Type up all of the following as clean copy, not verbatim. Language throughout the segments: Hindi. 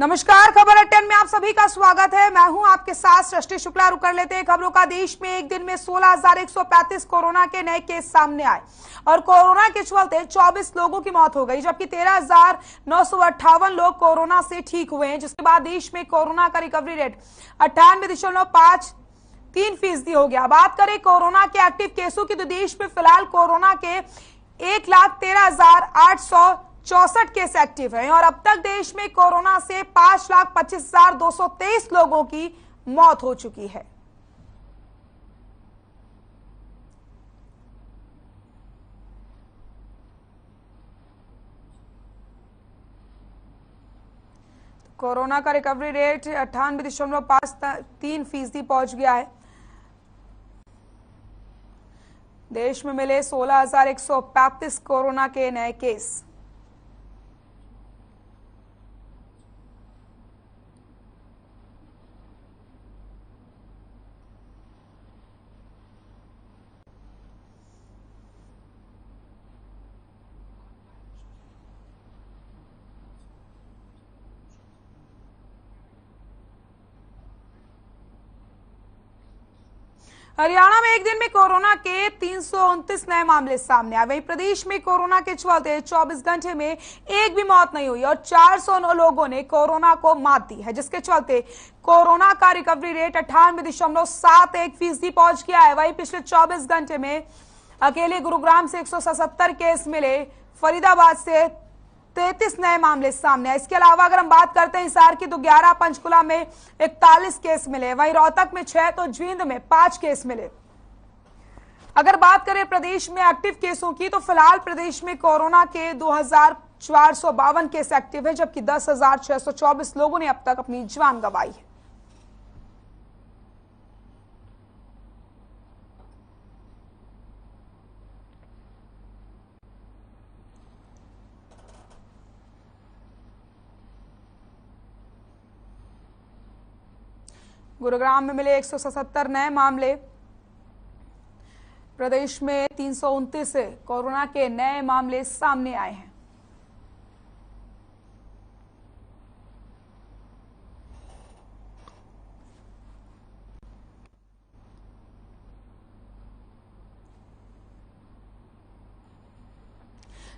नमस्कार, खबर अटेन में आप सभी का स्वागत है। मैं हूं आपके साथ सृष्टि शुक्ला। रुक कर लेते हैं खबरों का। देश में एक दिन में 16,135 कोरोना के नए केस सामने आए और कोरोना के चलते 24 लोगों की मौत हो गई, जबकि 13,958 लोग कोरोना से ठीक हुए हैं। जिसके बाद देश में कोरोना का रिकवरी रेट 98.53% हो गया। बात करें कोरोना के एक्टिव केसों की तो देश में फिलहाल कोरोना के 1,13,864 केस एक्टिव हैं और अब तक देश में कोरोना से 5,25,223 लोगों की मौत हो चुकी है। कोरोना का रिकवरी रेट 98.53% पहुंच गया है। देश में मिले 16,135 कोरोना के नए केस। हरियाणा में एक दिन में कोरोना के 329 नए मामले सामने आए। वहीं प्रदेश में कोरोना के चलते 24 घंटे में एक भी मौत नहीं हुई और 409 लोगों ने कोरोना को मात दी है, जिसके चलते कोरोना का रिकवरी रेट 98.71% पहुंच गया है। वहीं पिछले 24 घंटे में अकेले गुरुग्राम से 177 केस मिले, फरीदाबाद से 33 नए मामले सामने आए। इसके अलावा अगर हम बात करते हैं हिसार की तो 11, पंचकुला में 41 केस मिले, वहीं रोहतक में 6 तो जींद में 5 केस मिले। अगर बात करें प्रदेश में एक्टिव केसों की तो फिलहाल प्रदेश में कोरोना के 2,452 केस एक्टिव है, जबकि 10,624 लोगों ने अब तक अपनी जान गंवाई है। गुरुग्राम में मिले 177 नए मामले। प्रदेश में 329 कोरोना के नए मामले सामने आए हैं।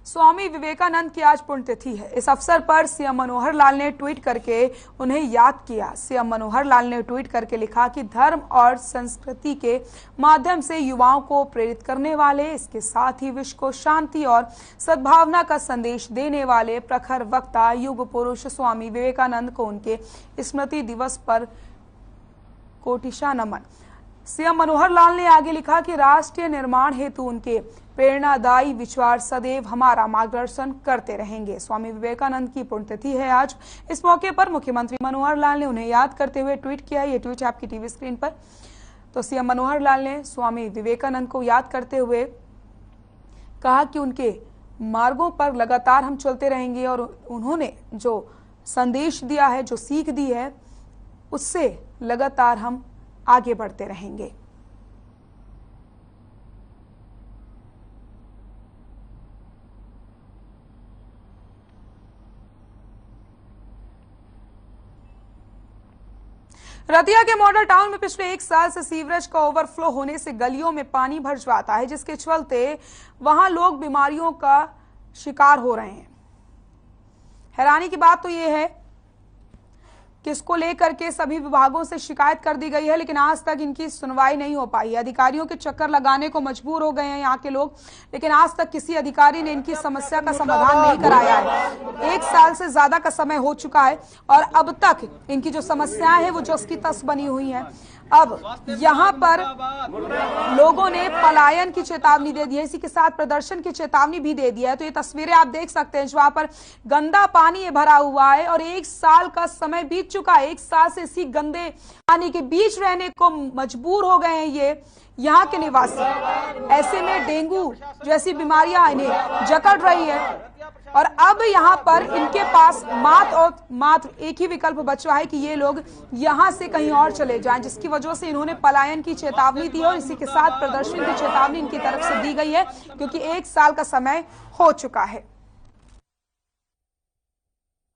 स्वामी विवेकानंद की आज पुण्यतिथि है। इस अवसर पर सीएम मनोहर लाल ने ट्वीट करके उन्हें याद किया। सीएम मनोहर लाल ने ट्वीट करके लिखा कि धर्म और संस्कृति के माध्यम से युवाओं को प्रेरित करने वाले, इसके साथ ही विश्व को शांति और सद्भावना का संदेश देने वाले प्रखर वक्ता युग पुरुष स्वामी विवेकानंद को उनके स्मृति दिवस पर कोटिशा नमन। सीएम मनोहर लाल ने आगे लिखा कि राष्ट्रीय निर्माण हेतु उनके प्रेरणादायी विचार सदैव हमारा मार्गदर्शन करते रहेंगे। स्वामी विवेकानंद की पुण्यतिथि है आज। इस मौके पर मुख्यमंत्री मनोहर लाल ने उन्हें याद करते हुए ट्वीट किया। ये ट्वीट है आपकी टीवी स्क्रीन पर। तो सीएम मनोहर लाल ने स्वामी विवेकानंद को याद करते हुए कहा कि उनके मार्गों पर लगातार हम चलते रहेंगे और उन्होंने जो संदेश दिया है, जो सीख दी है, उससे लगातार हम आगे बढ़ते रहेंगे। रतिया के मॉडल टाउन में पिछले 1 साल से सीवरेज का ओवरफ्लो होने से गलियों में पानी भर जाता है, जिसके चलते वहां लोग बीमारियों का शिकार हो रहे हैं। हैरानी की बात तो यह है कि इसको लेकर के सभी विभागों से शिकायत कर दी गई है, लेकिन आज तक इनकी सुनवाई नहीं हो पाई है। अधिकारियों के चक्कर लगाने को मजबूर हो गए हैं यहाँ के लोग, लेकिन आज तक किसी अधिकारी ने इनकी समस्या का समाधान नहीं कराया है। 1 साल से ज्यादा का समय हो चुका है और अब तक इनकी जो समस्याएं हैं वो जस की तस बनी हुई हैं। अब यहाँ पर लोगों ने पलायन की चेतावनी दे दी है, इसी के साथ प्रदर्शन की चेतावनी भी दे दी है। तो ये तस्वीरें आप देख सकते हैं जहां पर गंदा पानी भरा हुआ है और 1 साल का समय बीत चुका है। 1 साल से इसी गंदे पानी के बीच रहने को मजबूर हो गए हैं ये यहाँ के निवासी। ऐसे में डेंगू जैसी बीमारियां इन्हें जकड़ रही है और अब यहाँ पर इनके पास मात्र एक ही विकल्प बचा है कि ये लोग यहाँ से कहीं और चले जाएं, जिसकी वजह से इन्होंने पलायन की चेतावनी दी है और इसी के साथ प्रदर्शन की चेतावनी इनकी तरफ से दी गई है, क्योंकि 1 साल का समय हो चुका है।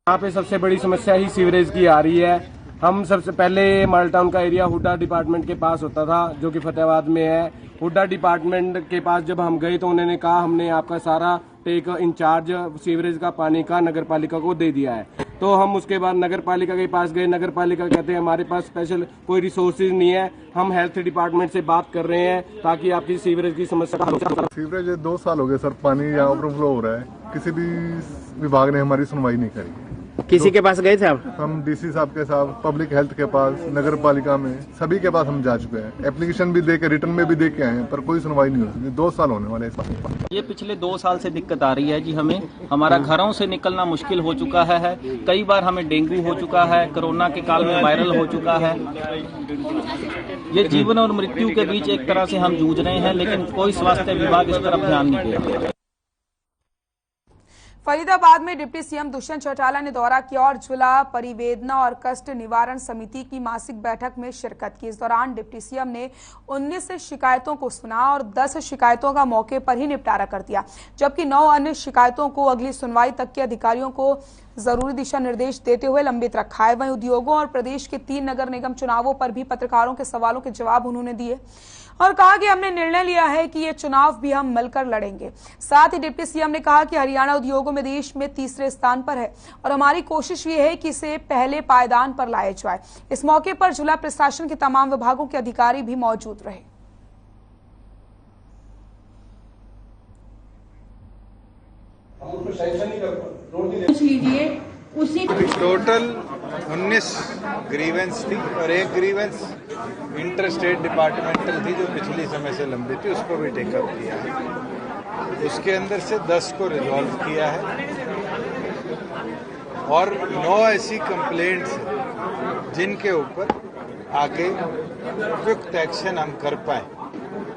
यहाँ पे सबसे बड़ी समस्या ही सीवरेज की आ रही है। हम सबसे पहले मॉडल टाउन का एरिया हुड्डा डिपार्टमेंट के पास होता था, जो कि फतेहाबाद में है। हुड्डा डिपार्टमेंट के पास जब हम गए तो उन्होंने कहा हमने आपका सारा टेक इंचार्ज सीवरेज का पानी का नगर पालिका को दे दिया है। तो हम उसके बाद नगर पालिका के पास गए। नगर पालिका कहते हैं हमारे पास स्पेशल कोई रिसोर्सेज नहीं है, हम हेल्थ डिपार्टमेंट से बात कर रहे हैं ताकि आपकी सीवरेज की समस्या का हल हो। सीवरेज 2 साल हो गए सर, पानी यहाँ ओवरफ्लो हो रहा है, किसी भी विभाग ने हमारी सुनवाई नहीं करी। किसी के पास गए थे आप? हम डीसी साहब के साथ, पब्लिक हेल्थ के पास, नगर पालिका में, सभी के पास हम जा चुके हैं। एप्लीकेशन भी दे के, रिटर्न में भी दे के आए हैं, पर कोई सुनवाई नहीं हो सकी। 2 साल होने वाले हैं। ये पिछले 2 साल से दिक्कत आ रही है जी। हमें हमारा घरों से निकलना मुश्किल हो चुका है। कई बार हमें डेंगू हो चुका है, कोरोना के काल में वायरल हो चुका है। ये जीवन और मृत्यु के बीच एक तरह से हम जूझ रहे हैं, लेकिन कोई स्वास्थ्य विभाग इस तरफ ध्यान नहीं दे रहा है। फरीदाबाद में डिप्टी सीएम दुष्यंत चौटाला ने दौरा किया और जिला परिवेदना और कष्ट निवारण समिति की मासिक बैठक में शिरकत की। इस दौरान डिप्टी सीएम ने 19 शिकायतों को सुना और 10 शिकायतों का मौके पर ही निपटारा कर दिया, जबकि 9 अन्य शिकायतों को अगली सुनवाई तक के अधिकारियों को जरूरी दिशा निर्देश देते हुए लंबित रखा है। वहीं उद्योगों और प्रदेश के 3 नगर निगम चुनावों पर भी पत्रकारों के सवालों के जवाब उन्होंने दिए और कहा कि हमने निर्णय लिया है कि ये चुनाव भी हम मिलकर लड़ेंगे। साथ ही डिप्टी सीएम ने कहा कि हरियाणा उद्योगों में देश में 3रे स्थान पर है और हमारी कोशिश ये है कि इसे पहले पायदान पर लाया जाए। इस मौके पर जिला प्रशासन के तमाम विभागों के अधिकारी भी मौजूद रहे। टोटल 19 ग्रीवेंस थी और एक ग्रीवेंस इंटर स्टेट डिपार्टमेंटल थी जो पिछली समय से लंबी थी, उसको भी टेकअप किया है। उसके अंदर से 10 को रिजॉल्व किया है और 9 ऐसी कंप्लेंट्स हैं जिनके ऊपर आगे उपयुक्त एक्शन हम कर पाए,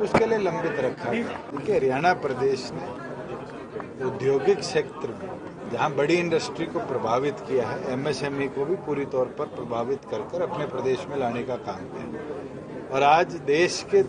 उसके लिए लंबित रखा है। देखिए, हरियाणा प्रदेश ने औद्योगिक क्षेत्र में जहां बड़ी इंडस्ट्री को प्रभावित किया है, एमएसएमई को भी पूरी तौर पर प्रभावित कर अपने प्रदेश में लाने का काम किया और आज देश के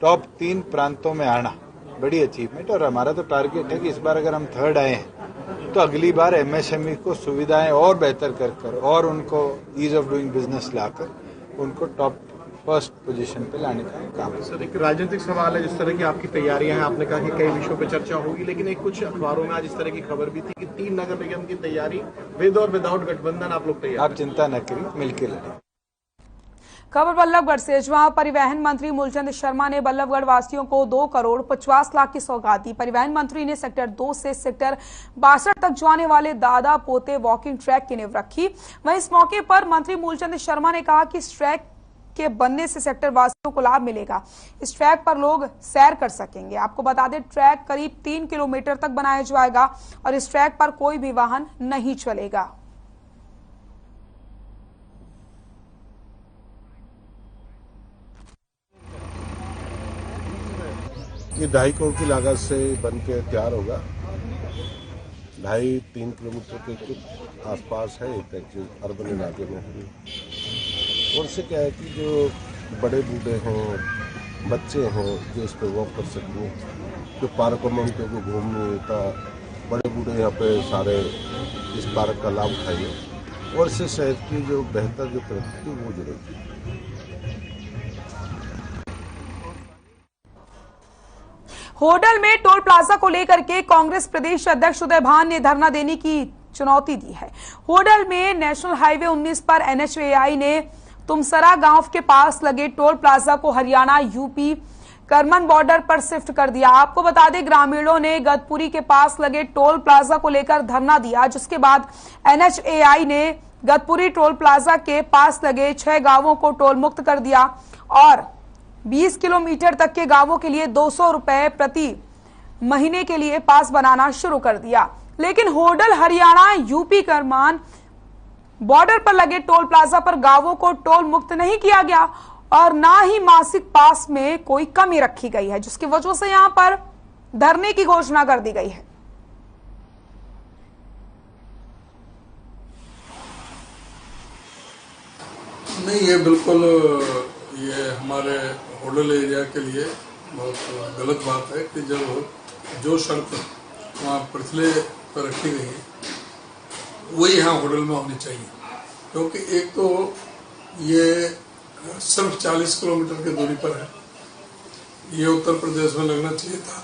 टॉप 3 प्रांतों में आना बड़ी अचीवमेंट। और हमारा तो टारगेट है कि इस बार अगर हम 3rd आए हैं तो अगली बार एमएसएमई को सुविधाएं और बेहतर कर और उनको ईज ऑफ डूइंग बिजनेस लाकर उनको टॉप 1st पोजीशन पे लाने का काम। सर, एक राजनीतिक सवाल है, जिस तरह की आपकी तैयारियां हैं, आपने कहा कि कई विषयों पे चर्चा होगी, लेकिन एक कुछ अखबारों में आज इस तरह की खबर भी थी कि 3 नगर निगम की तैयारी विद और विदाउट गठबंधन आप लोग तैयार। आप चिंता न करिए, मिलकर लड़ें। खबर बल्लभगढ़ से, जहां परिवहन मंत्री मूलचंद शर्मा ने बल्लभगढ़ वासियों को 2 करोड़ 50 लाख की सौगात दी। परिवहन मंत्री ने सेक्टर 2 से सेक्टर 62 तक जाने वाले दादा पोते वॉकिंग ट्रैक की नींव रखी। वहीं इस मौके पर मंत्री मूलचंद शर्मा ने कहा कि इस ट्रैक के बनने से सेक्टर वासियों को लाभ मिलेगा। इस ट्रैक पर लोग सैर कर सकेंगे। आपको बता दें, ट्रैक करीब 3 किलोमीटर तक बनाया जाएगा और इस ट्रैक पर कोई भी वाहन नहीं चलेगा। ये 2.5 करोड़ की लागत से बन के तैयार होगा। 2.5-3 किलोमीटर के कुछ आसपास है, एक अर्बन इलाके में है। और इससे क्या है कि जो बड़े बूढ़े हैं, बच्चे हैं, जो इस पर वॉक कर सकते हैं, जो पार्कों में उनको घूमने का, बड़े बूढ़े यहाँ पे सारे इस पार्क का लाभ उठाएंगे और इससे शहर की जो बेहतर जो तरक्की वो जरूरी है। होडल में टोल प्लाजा को लेकर के कांग्रेस प्रदेश अध्यक्ष उदय भान ने धरना देने की चुनौती दी है। होडल में नेशनल हाईवे 19 पर एनएचएआई ने तुमसरा गांव के पास लगे टोल प्लाजा को हरियाणा यूपी करमन बॉर्डर पर शिफ्ट कर दिया। आपको बता दें, ग्रामीणों ने गदपुरी के पास लगे टोल प्लाजा को लेकर धरना दिया, जिसके बाद एनएचएआई ने गदपुरी टोल प्लाजा के पास लगे 6 गांवों को टोल मुक्त कर दिया और 20 किलोमीटर तक के गांवों के लिए 200 रुपए प्रति महीने के लिए पास बनाना शुरू कर दिया। लेकिन होडल हरियाणा यूपी करमान बॉर्डर पर लगे टोल प्लाजा पर गांवों को टोल मुक्त नहीं किया गया और ना ही मासिक पास में कोई कमी रखी गई है, जिसकी वजह से यहां पर धरने की घोषणा कर दी गई है। नहीं, ये बिल्कुल ये हमारे होडल एरिया के लिए बहुत गलत बात है कि जब जो शर्त वहाँ पिछले पर रखी गई है वो यहाँ होटल में होनी चाहिए, क्योंकि एक तो ये सिर्फ 40 किलोमीटर की दूरी पर है। ये उत्तर प्रदेश में लगना चाहिए था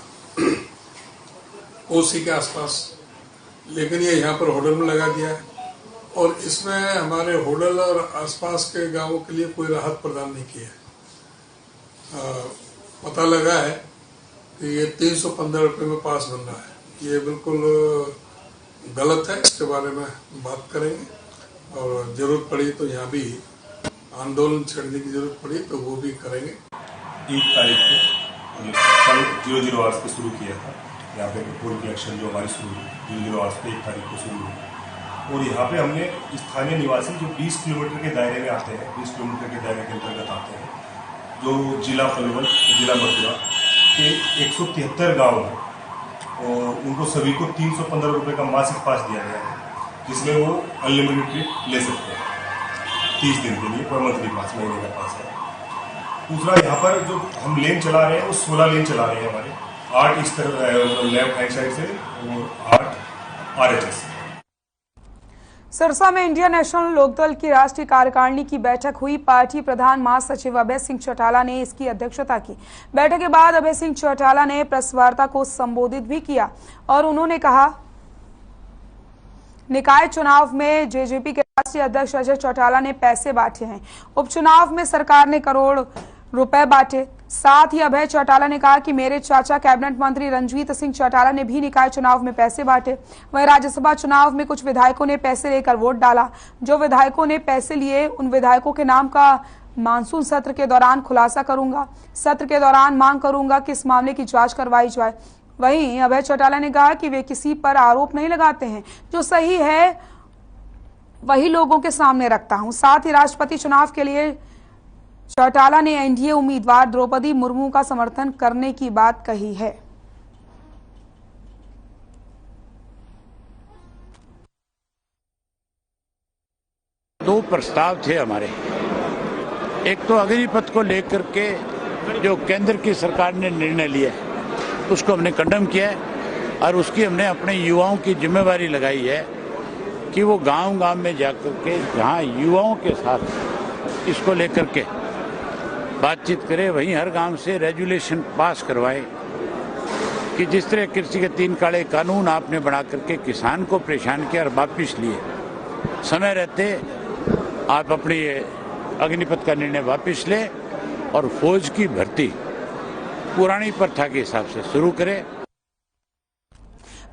कोसी के आसपास, लेकिन ये यहाँ पर होटल में लगा दिया है और इसमें हमारे होटल और आसपास के गांवों के लिए कोई राहत प्रदान नहीं की है। पता लगा है कि ये 315 रुपये में पास बन रहा है। ये बिल्कुल गलत है, इसके बारे में बात करेंगे और जरूरत पड़ी तो यहाँ भी आंदोलन छेड़ने की जरूरत पड़ी तो वो भी करेंगे। 1 तारीख को कल 00 आवर्स पे शुरू किया था। यहाँ पे पेट्रोल कलेक्शन जो हमारी शुरू हुई 00 आवर्स पे 1 तारीख को शुरू हुई और यहाँ पे हमने स्थानीय निवासी जो 20 किलोमीटर के दायरे में आते हैं, 20 किलोमीटर के दायरे के अंतर्गत आते हैं, जो जिला पलवल, जिला मथुरा के 173 गाँव हैं और उनको सभी को 315 रुपये का मासिक पास दिया गया है, जिसमें वो अनलिमिटेड ट्रिप ले सकते हैं 30 दिन के लिए, पर मंथली पास, महीने का पास है। दूसरा, यहाँ पर जो हम लेन चला रहे हैं वो 16 लेन चला रहे हैं हमारे, 8 इस तरफ लेफ्ट हैंड साइड से और 8 RHS से। सिरसा में इंडियन नेशनल लोकदल की राष्ट्रीय कार्यकारिणी की बैठक हुई। पार्टी प्रधान महासचिव अभय सिंह चौटाला ने इसकी अध्यक्षता की। बैठक के बाद अभय सिंह चौटाला ने प्रेस वार्ता को संबोधित भी किया और उन्होंने कहा, निकाय चुनाव में जेजेपी के राष्ट्रीय अध्यक्ष अजय चौटाला ने पैसे बांटे हैं। उपचुनाव में सरकार ने करोड़ रुपए बांटे। साथ ही अभय चौटाला ने कहा कि मेरे चाचा कैबिनेट मंत्री रणजीत सिंह चौटाला ने भी निकाय चुनाव में पैसे बांटे। वहीं राज्यसभा चुनाव में कुछ विधायकों ने पैसे लेकर वोट डाला। जो विधायकों ने पैसे लिए उन विधायकों के नाम का मानसून सत्र के दौरान खुलासा करूंगा। सत्र के दौरान मांग करूंगा कि इस मामले की जांच करवाई जाए। वहीं अभय चौटाला ने कहा कि वे किसी पर आरोप नहीं लगाते हैं, जो सही है वही लोगों के सामने रखता हूं। साथ ही राष्ट्रपति चुनाव के लिए चौटाला ने एनडीए उम्मीदवार द्रौपदी मुर्मू का समर्थन करने की बात कही है। दो प्रस्ताव थे हमारे। एक तो अग्निपथ को लेकर के जो केंद्र की सरकार ने निर्णय लिया उसको हमने कंडम किया है और उसकी हमने अपने युवाओं की जिम्मेवारी लगाई है कि वो गांव-गांव में जाकर के जहां युवाओं के साथ इसको लेकर के बातचीत करे, वहीं हर गांव से रेजुलेशन पास करवाए कि जिस तरह कृषि के 3 काले कानून आपने बना करके किसान को परेशान किया और वापिस लिए, समय रहते आप अपनी अग्निपथ का निर्णय वापिस ले और फौज की भर्ती पुरानी प्रथा के हिसाब से शुरू करें।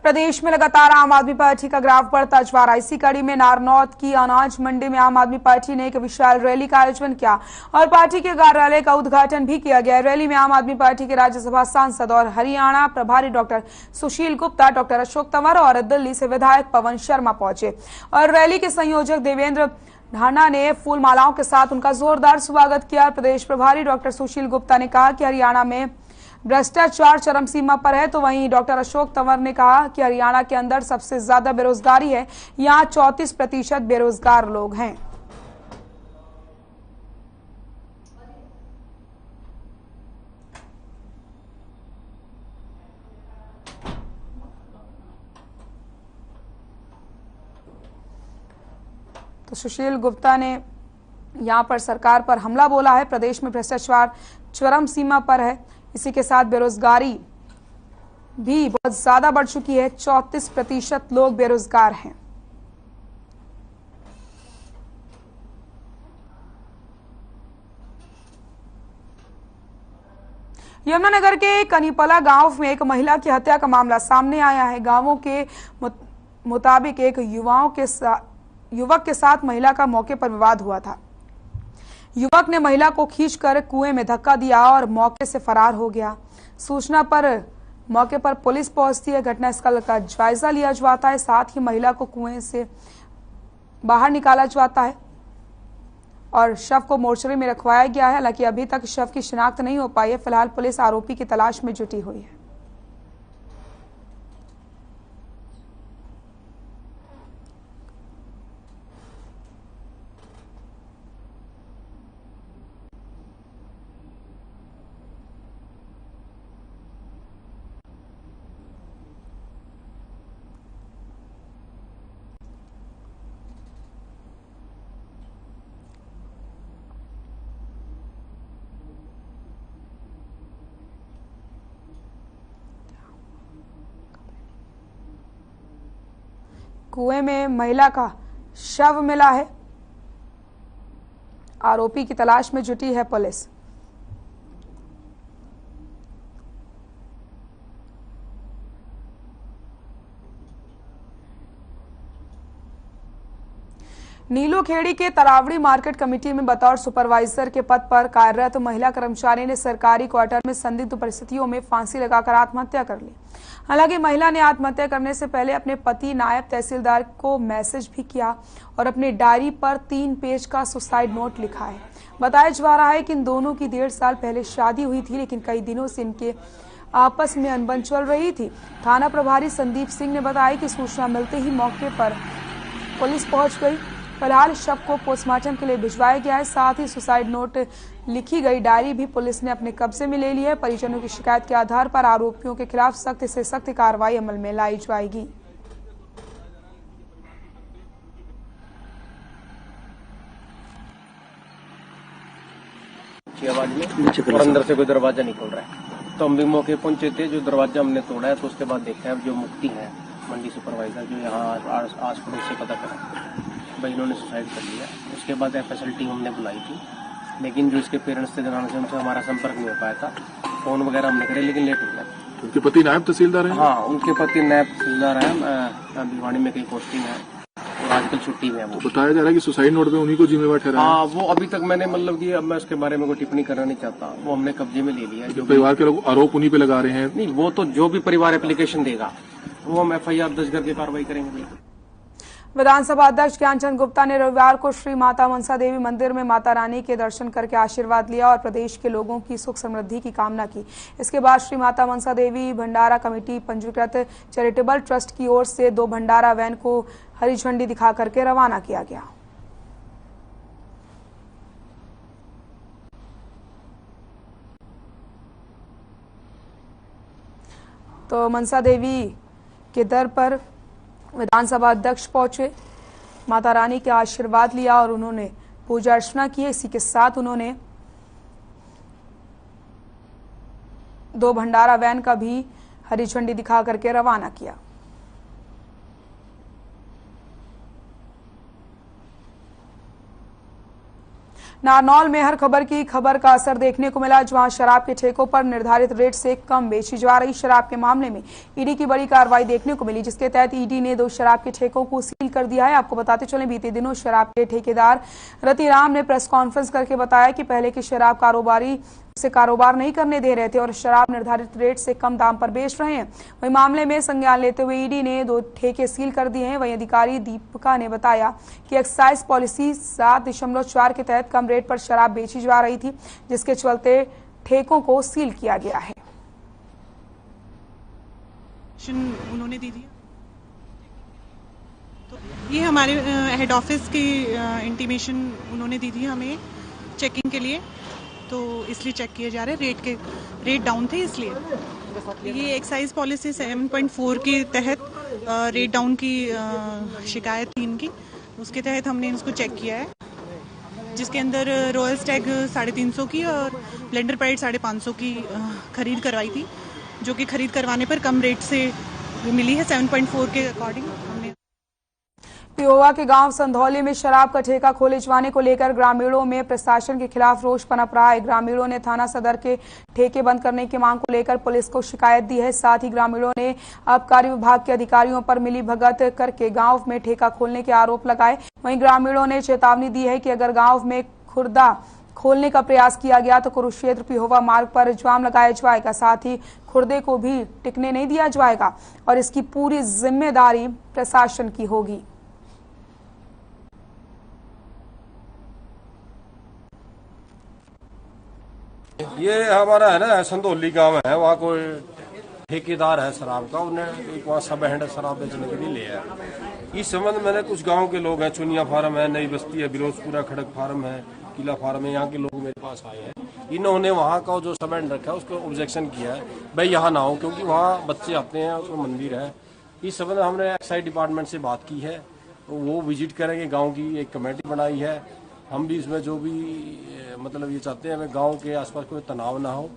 प्रदेश में लगातार आम आदमी पार्टी का ग्राफ बढ़ता जा रहा है। इसी कड़ी में नारनौत की अनाज मंडी में आम आदमी पार्टी ने एक विशाल रैली का आयोजन किया और पार्टी के कार्यालय का उद्घाटन भी किया गया। रैली में आम आदमी पार्टी के राज्यसभा सांसद और हरियाणा प्रभारी डॉक्टर सुशील गुप्ता, डॉक्टर अशोक तंवर और दिल्ली से विधायक पवन शर्मा पहुंचे और रैली के संयोजक देवेंद्र ढाना ने फूल मालाओं के साथ उनका जोरदार स्वागत किया। प्रदेश प्रभारी डॉक्टर सुशील गुप्ता ने कहा कि हरियाणा में भ्रष्टाचार चरम सीमा पर है, तो वहीं डॉक्टर अशोक तंवर ने कहा कि हरियाणा के अंदर सबसे ज्यादा बेरोजगारी है, यहां 34% बेरोजगार लोग हैं। तो सुशील गुप्ता ने यहां पर सरकार पर हमला बोला है। प्रदेश में भ्रष्टाचार चरम सीमा पर है, इसी के साथ बेरोजगारी भी बहुत ज्यादा बढ़ चुकी है। 34% लोग बेरोजगार हैं। यमुनानगर के कनीपला गांव में एक महिला की हत्या का मामला सामने आया है। गांवों के मुताबिक एक युवक के साथ महिला का मौके पर विवाद हुआ था। युवक ने महिला को खींचकर कुएं में धक्का दिया और मौके से फरार हो गया। सूचना पर मौके पर पुलिस पहुंचती है। घटनास्थल का जायजा लिया जाता है, साथ ही महिला को कुएं से बाहर निकाला जाता है और शव को मोर्चरी में रखवाया गया है। हालांकि अभी तक शव की शिनाख्त नहीं हो पाई है। फिलहाल पुलिस आरोपी की तलाश में जुटी हुई है। कुएं में महिला का शव मिला है। आरोपी की तलाश में जुटी है पुलिस। नीलोखेड़ी के तरावड़ी मार्केट कमेटी में बतौर सुपरवाइजर के पद पर कार्यरत महिला कर्मचारी ने सरकारी क्वार्टर में संदिग्ध परिस्थितियों में फांसी लगाकर आत्महत्या कर ली। हालांकि महिला ने आत्महत्या करने से पहले अपने पति नायब तहसीलदार को मैसेज भी किया और अपनी डायरी पर 3 पेज का सुसाइड नोट लिखा है। बताया जा रहा है कि इन दोनों की 1.5 साल पहले शादी हुई थी, लेकिन कई दिनों से इनके आपस में अनबन चल रही थी। थाना प्रभारी संदीप सिंह ने बताया कि सूचना मिलते ही मौके पर पुलिस पहुंच गई। फिलहाल शव को पोस्टमार्टम के लिए भिजवाया गया है। साथ ही सुसाइड नोट लिखी गई डायरी भी पुलिस ने अपने कब्जे में ले ली है। परिजनों की शिकायत के आधार पर आरोपियों के खिलाफ सख्त से सख्त कार्रवाई अमल में लाई जाएगी। और अंदर से कोई दरवाजा निकल रहा है, तो हम भी मौके पहुंचे थे। जो दरवाजा हमने तोड़ा है, तो उसके बाद देखा है जो मुक्ति है मंडी सुपरवाइजर, जो यहाँ आस पड़ोस से पता करा भाई इन्होंने सुसाइड कर लिया। उसके बाद एफएसएल टीम हमने बुलाई थी, लेकिन जो इसके पेरेंट्स थे जनाने से उनसे हमारा संपर्क नहीं हो पाया था। फोन वगैरह हमने करे, लेकिन लेट हो गया। उनके पति नायब तहसीलदार हैं? हाँ, उनके पति नायब तहसीलदार हैं। भिवानी में कहीं पोस्टिंग है और आजकल छुट्टी में है। वो बताया जा रहा है कि सुसाइड नोट पे उन्हीं को जिम्मेवार ठहराया। हाँ, वो अभी तक मैंने मतलब कि अब मैं उसके बारे में कोई टिप्पणी करना नहीं चाहता। वो हमने कब्जे में ले लिया है। जो परिवार के लोग आरोप उन्हीं पे लगा रहे हैं। नहीं, वो तो जो भी परिवार एप्लीकेशन देगा वो हम FIR दर्ज करके कार्रवाई करेंगे। विधानसभा अध्यक्ष ज्ञानचंद गुप्ता ने रविवार को श्री माता मनसा देवी मंदिर में माता रानी के दर्शन करके आशीर्वाद लिया और प्रदेश के लोगों की सुख समृद्धि की कामना की। इसके बाद श्री माता मनसा देवी भंडारा कमेटी पंजीकृत चैरिटेबल ट्रस्ट की ओर से 2 भंडारा वैन को हरी झंडी दिखा करके रवाना किया गया। तो मनसा देवी के दर पर विधानसभा अध्यक्ष पहुंचे, माता रानी के आशीर्वाद लिया और उन्होंने पूजा अर्चना की। इसी के साथ उन्होंने 2 भंडारा वैन का भी हरी झंडी दिखा करके रवाना किया। नारनौल में हर खबर की खबर का असर देखने को मिला, जहां शराब के ठेकों पर निर्धारित रेट से कम बेची जा रही शराब के मामले में ईडी की बड़ी कार्रवाई देखने को मिली, जिसके तहत ईडी ने 2 शराब के ठेकों को सील कर दिया है। आपको बताते चलें, बीते दिनों शराब के ठेकेदार रतिराम ने प्रेस कॉन्फ्रेंस करके बताया कि पहले के शराब कारोबारी से कारोबार नहीं करने दे रहे थे और शराब निर्धारित रेट से कम दाम पर बेच रहे हैं। वहीं मामले में संज्ञान लेते हुए ईडी ने 2 ठेके सील कर दिए हैं। वहीं अधिकारी दीपिका ने बताया कि एक्साइज पॉलिसी 7.4 के तहत कम रेट पर शराब बेची जा रही थी, जिसके चलते ठेकों को सील किया गया है। उन्होंने दी दिया, तो ये हमारे हेड ऑफिस की इंटीमेशन उन्होंने दी थी हमें चेकिंग के लिए, तो इसलिए चेक किए जा रहे हैं। रेट डाउन थे, इसलिए ये एक्साइज पॉलिसी 7.4 के तहत रेट डाउन की शिकायत थी इनकी, उसके तहत हमने इसको चेक किया है, जिसके अंदर रॉयल स्टैग 350 की और ब्लेंडर प्राइड 550 की खरीद करवाई थी, जो कि खरीद करवाने पर कम रेट से मिली है 7.4 के अकॉर्डिंग। हमने पिहोवा के गांव संधौली में शराब का ठेका खोले जाने को लेकर ग्रामीणों में प्रशासन के खिलाफ रोष पनप रहा है। ग्रामीणों ने थाना सदर के ठेके बंद करने की मांग को लेकर पुलिस को शिकायत दी है। साथ ही ग्रामीणों ने आबकारी विभाग के अधिकारियों पर मिलीभगत करके गांव में ठेका खोलने के आरोप लगाए। वहीं ग्रामीणों ने चेतावनी दी है कि अगर गाँव में खुर्दा खोलने का प्रयास किया गया तो कुरुक्षेत्र पिहोवा मार्ग पर जाम लगाया जाएगा। साथ ही खुर्दे को भी टिकने नहीं दिया जाएगा और इसकी पूरी जिम्मेदारी प्रशासन की होगी। ये हमारा है ना संधौली गांव है, वहाँ कोई ठेकेदार है शराब का, उन्हें एक वहाँ सब हैंड शराब बेचने के लिए ले आया। इस संबंध में मैंने कुछ गांव के लोग हैं, चुनिया फार्म है, नई बस्ती है, बिरोजपुरा खड़क फार्म है, किला फार्म है, यहाँ के लोग मेरे पास आए हैं। इन्होंने वहाँ का जो सब हैंड रखा है उसको ऑब्जेक्शन किया है, भाई यहाँ ना हो, क्योंकि वहाँ बच्चे आते हैं, उसमें मंदिर है। इस संबंध में हमने एक्साइज डिपार्टमेंट से बात की है, तो वो विजिट करेंगे। गाँव की एक कमेटी बनाई है, हम भी इसमें जो भी मतलब ये चाहते हैं गांव के आसपास कोई तनाव ना हो।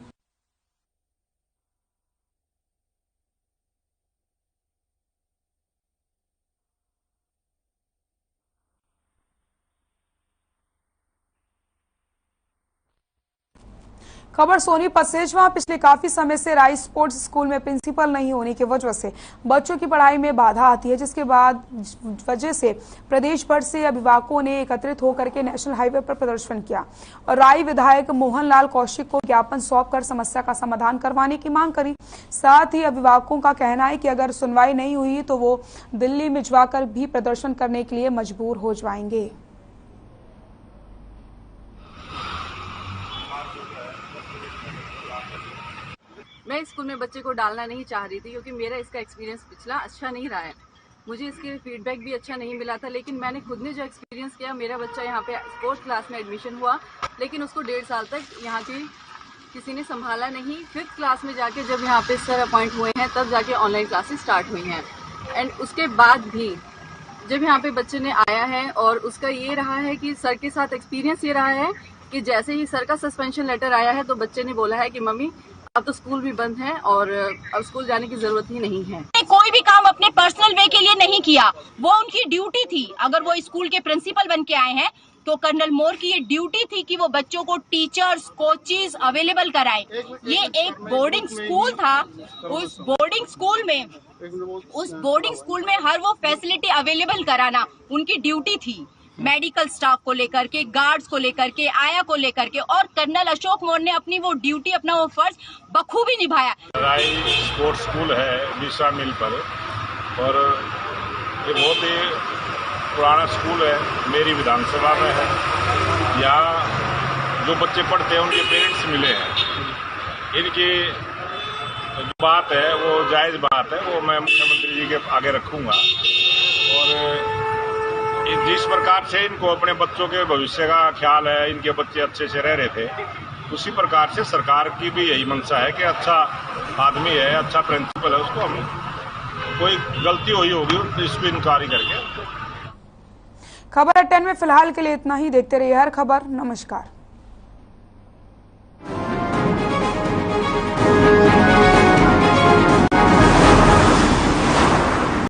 खबर सोनीपत से, जहां पिछले काफी समय से राइस स्पोर्ट्स स्कूल में प्रिंसिपल नहीं होने की वजह से बच्चों की पढ़ाई में बाधा आती है, जिसके बाद वजह से प्रदेश भर से अभिभावकों ने एकत्रित होकर के नेशनल हाईवे पर प्रदर्शन किया और राय विधायक मोहनलाल कौशिक को ज्ञापन सौंपकर समस्या का समाधान करवाने की मांग करी। साथ ही अभिभावकों का कहना है कि अगर सुनवाई नहीं हुई तो वो दिल्ली में जाकर भी प्रदर्शन करने के लिए मजबूर हो जाएंगे। मैं स्कूल में बच्चे को डालना नहीं चाह रही थी क्योंकि मेरा इसका एक्सपीरियंस पिछला अच्छा नहीं रहा है। मुझे इसके फीडबैक भी अच्छा नहीं मिला था, लेकिन मैंने खुद ने जो एक्सपीरियंस किया, मेरा बच्चा यहाँ पे स्पोर्ट्स क्लास में एडमिशन हुआ, लेकिन उसको 1.5 साल तक यहाँ की किसी ने संभाला नहीं। 5th क्लास में जाके जब यहाँ पे सर अपॉइंट हुए हैं तब जाके ऑनलाइन क्लासेस स्टार्ट हुई हैं। एंड उसके बाद भी जब यहाँ पे बच्चे ने आया है और उसका ये रहा है कि सर के साथ एक्सपीरियंस ये रहा है कि जैसे ही सर का सस्पेंशन लेटर आया है तो बच्चे ने बोला है कि मम्मी अब तो स्कूल भी बंद है और अब स्कूल जाने की जरूरत ही नहीं है। कोई भी काम अपने पर्सनल वे के लिए नहीं किया, वो उनकी ड्यूटी थी। अगर वो स्कूल के प्रिंसिपल बन के आए हैं तो कर्नल मोर की ये ड्यूटी थी कि वो बच्चों को टीचर्स, कोचेस अवेलेबल कराएं। ये एक बोर्डिंग स्कूल था, उस बोर्डिंग स्कूल में हर वो फैसिलिटी अवेलेबल कराना उनकी ड्यूटी थी। मेडिकल स्टाफ को लेकर के, गार्ड्स को लेकर के, आया को लेकर के, और कर्नल अशोक मोर ने अपनी वो ड्यूटी, अपना वो फर्ज बखूबी निभाया। राय स्पोर्ट्स स्कूल है निशा मिल पर, और ये बहुत ही पुराना स्कूल है, मेरी विधानसभा में है। यहाँ जो बच्चे पढ़ते हैं उनके पेरेंट्स मिले हैं। इनकी बात है वो जायज बात है, वो मैं मुख्यमंत्री जी के आगे रखूंगा। और जिस प्रकार से इनको अपने बच्चों के भविष्य का ख्याल है, इनके बच्चे अच्छे से रह रहे थे, उसी प्रकार से सरकार की भी यही मंशा है कि अच्छा आदमी है, अच्छा प्रिंसिपल है, उसको हम कोई गलती हुई होगी तो इस पर इंक्वायरी करके। खबर 10 में फिलहाल के लिए इतना ही। देखते रहिए हर खबर। नमस्कार।